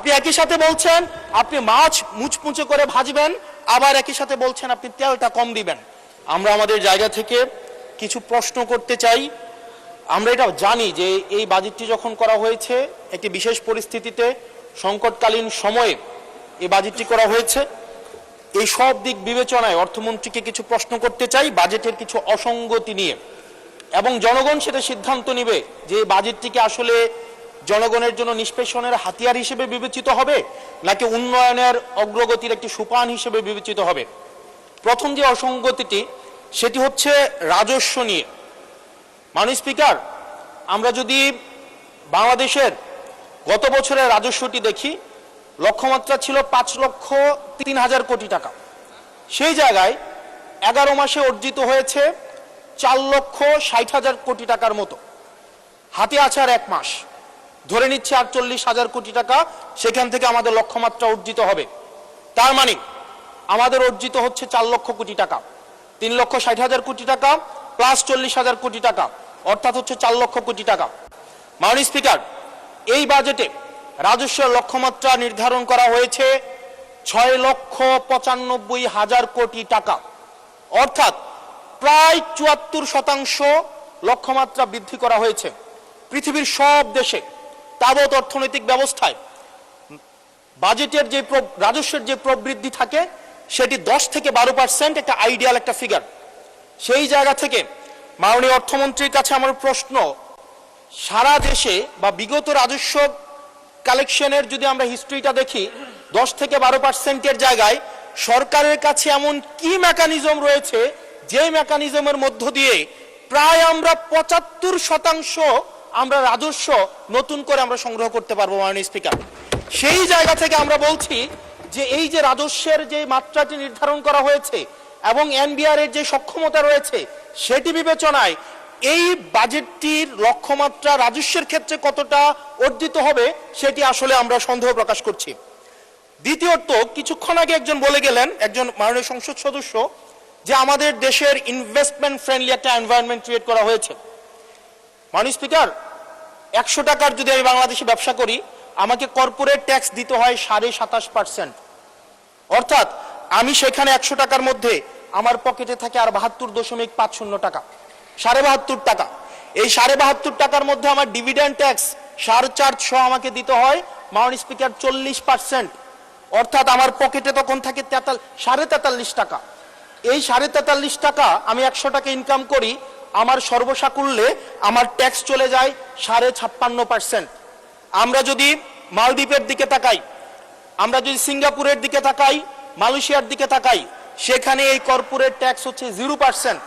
আপনি একই সাথে বলছেন আপনি মাছ মুচমুচে করে ভাজবেন, আবার একই সাথে বলছেন আপনি তেলটা কম দিবেন। আমরা আমাদের জায়গা থেকে কিছু প্রশ্ন করতে চাই। আমরা এটা জানি যে এই বাজেটটি যখন করা হয়েছে একটি বিশেষ পরিস্থিতিতে, সংকটকালীন সময়ে এই বাজেটটি করা হয়েছে। এই সব দিক বিবেচনায় অর্থমন্ত্রীকে কিছু প্রশ্ন করতে চাই বাজেটের কিছু অসঙ্গতি নিয়ে, এবং জনগণ সেটা সিদ্ধান্ত নেবে যে বাজেটটিকে আসলে জনগণের জন্য নিষ্পেষণের হাতিয়ার হিসেবে বিবেচিত হবে নাকি উন্নয়নের অগ্রগতির একটি সোপান হিসেবে বিবেচিত হবে। প্রথম যে অসঙ্গতিটি সেটি হচ্ছে রাজস্ব নিয়ে। মাননীয় স্পিকার, আমরা যদি বাংলাদেশের গত বছরের রাজস্বটি দেখি, লক্ষ্যমাত্রা ছিল 5,03,000 কোটি টাকা। সেই জায়গায় 11 মাসে অর্জিত হয়েছে 4,60,000 কোটি টাকার মতো। হাতে আছে আর 1 মাস, ধরে নিচ্ছে 48,000 কোটি টাকা সেখান থেকে আমাদের লক্ষ্যমাত্রা অর্জিত হবে। তার মানে আমাদের অর্জিত হচ্ছে 4 লক্ষ কোটি টাকা, 3,60,000 কোটি টাকা প্লাস 40,000 কোটি টাকা, অর্থাৎ হচ্ছে 4 লক্ষ কোটি টাকা। মাননীয় স্পিকার, এই বাজেটে রাজস্বের লক্ষ্যমাত্রা নির্ধারণ করা হয়েছে 6,95,000 কোটি টাকা, অর্থাৎ প্রায় 74% লক্ষ্যমাত্রা বৃদ্ধি করা হয়েছে। পৃথিবীর সব দেশে তাবৎ অর্থনৈতিক ব্যবস্থায় বাজেটের যে রাজস্বের যে প্রবৃদ্ধি থাকে সেটি 10 থেকে 12% একটা আইডিয়াল একটা ফিগার। সেই জায়গা থেকে মাননীয় অর্থমন্ত্রীর কাছে আমার প্রশ্ন, সারা দেশে বা বিগত রাজস্ব কালেকশনের যদি আমরা হিস্ট্রিটা দেখি, 10 থেকে 12%-এর জায়গায় সরকারের কাছে এমন কি মেকানিজম রয়েছে যে মেকানিজমের মধ্য দিয়ে প্রায় আমরা 75% আমরা রাজস্ব নতুন করে আমরা সংগ্রহ করতে পারবো। মাননীয় স্পিকার, সেই জায়গা থেকে আমরা বলছি যে এই যে রাজস্বের যে মাত্রাটি নির্ধারণ করা হয়েছে এবং এনবিআর এর যে সক্ষমতা রয়েছে সেটি বিবেচনায় এই বাজেটটির লক্ষ্যমাত্রা রাজস্বের ক্ষেত্রে কতটা অর্জিত হবে সেটি আসলে আমরা সন্দেহ প্রকাশ করছি। দ্বিতীয়ত, কিছুক্ষণ আগে একজন বলে গেলেন, একজন মাননীয় সংসদ সদস্য, যে আমাদের দেশের ইনভেস্টমেন্ট ফ্রেন্ডলি একটা এনভায়রনমেন্ট ক্রিয়েট করা হয়েছে। মাননীয় স্পিকার, 100 টাকার যদি আমি বাংলাদেশে ব্যবসা করি আমাকে কর্পোরেট ট্যাক্স দিতে হয় 27.5%, অর্থাৎ আমি সেখানে 100 টাকার মধ্যে আমার পকেটে থাকে আর 72.50 টাকা, 72.5 টাকা। এই 72.5 টাকার মধ্যে আমার ডিভিডেন্ড ট্যাক্স 4.5 আমাকে দিতে হয় মাননীয় স্পিকার 40%, অর্থাৎ আমার পকেটে তখন থাকে 43.5 টাকা। এই 43.5 টাকা আমি 100 টাকা ইনকাম করি, আমার সর্বসাকুল্যে আমার ট্যাক্স চলে যায় 56.5%। আমরা যদি মালদ্বীপের দিকে তাকাই, আমরা যদি সিঙ্গাপুরের দিকে তাকাই, মালয়েশিয়ার দিকে তাকাই, সেখানে এই কর্পোরেট ট্যাক্স হচ্ছে 0%।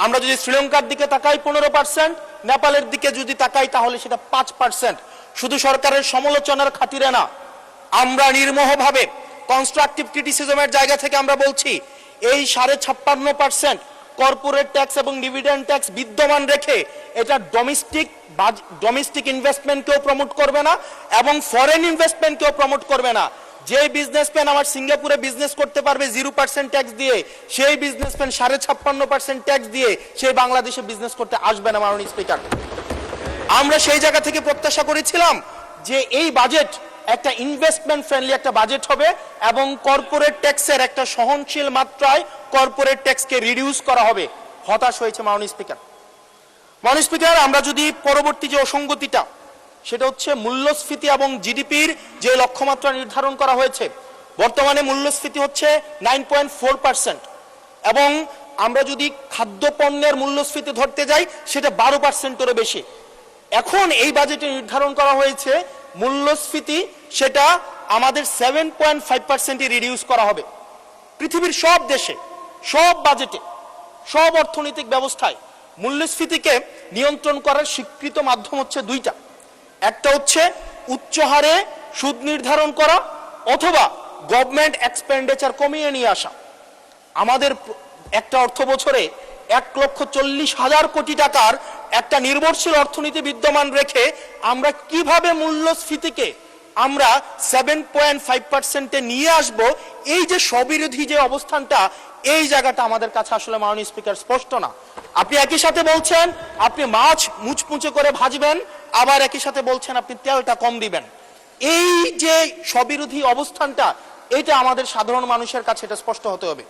আমরা যদি শ্রীলঙ্কার দিকে তাকাই 15%, নেপালের দিকে যদি তাকাই তাহলে সেটা 5%। শুধু সরকারের সমালোচনার খাতিরে না, আমরা নির্মোহভাবে কনস্ট্রাকটিভ ক্রিটিসিজমের জায়গা থেকে আমরা বলছি এই 56.5% কর্পোরেট ট্যাক্স এবং ডিভিডেন্ড ট্যাক্স বিদ্যমান রেখে এটা ডোমেস্টিক ইনভেস্টমেন্টকেও প্রমোট করবে না এবং ফরেন ইনভেস্টমেন্টকেও প্রমোট করবে না। যে বিজনেসম্যান আমার সিঙ্গাপুরে বিজনেস করতে পারবে 0% ট্যাক্স দিয়ে, সেই বিজনেসম্যান 56.5% ট্যাক্স দিয়ে সেই বাংলাদেশে বিজনেস করতে আসবে না। মাননীয় স্পিকার, আমরা সেই জায়গা থেকে প্রত্যাশা করেছিলাম যে এই বাজেট একটা ইনভেস্টমেন্ট ফ্রেন্ডলি একটা বাজেট হবে এবং কর্পোরেট ট্যাক্সের একটা সহনশীল মাত্রায় কর্পোরেট ট্যাক্সকে রিডিউস করা হবে। হতাশ হয়েছে মাননীয় স্পিকার। মাননীয় স্পিকার, আমরা যদি পরবর্তী যে অসঙ্গতিটা সেটা হচ্ছে মূল্যস্ফীতি এবং জিডিপির যে লক্ষ্যমাত্রা নির্ধারণ করা হয়েছে, বর্তমানে মূল্যস্ফীতি হচ্ছে 9.4% এবং আমরা যদি খাদ্যপণ্যের মূল্যস্ফীতি ধরতে যাই সেটা 12%-এরও বেশি। এখন এই বাজেটে নির্ধারণ করা হয়েছে মূল্যস্ফীতি সেটা আমাদের 7.5%-এ রিডিউস করা হবে। পৃথিবীর সব দেশে, সব বাজেটে, সব অর্থনৈতিক ব্যবস্থায় মূল্যস্ফীতিকে নিয়ন্ত্রণ করার স্বীকৃত মাধ্যম হচ্ছে দুইটা। একটা হচ্ছে উচ্চ হারে সুদ নির্ধারণ করা অথবা গভর্নমেন্ট এক্সপেন্ডিচার কমিয়ে নিয়ে আসা। আমাদের একটা অর্থ বছরে 1,40,000 কোটি টাকার একটা নির্ভরশীল অর্থনীতি বিদ্যমান রেখে আমরা কিভাবে মূল্যস্ফীতিকে আমরা 7.5%-এ নিয়ে আসব, এই যে স্ববিরোধী যে অবস্থানটা, এই জায়গাটা আমাদের কাছে আসলে মাননীয় স্পিকার স্পষ্ট না। আপনি একই সাথে বলছেন আপনি মাছ মুচমুচে করে ভাজবেন, আবার একই সাথে বলছেন আপনি তেলটা কম দিবেন। এই যে স্ববিরোধী অবস্থানটা, এটা আমাদের সাধারণ মানুষের কাছে এটা স্পষ্ট হতে হবে।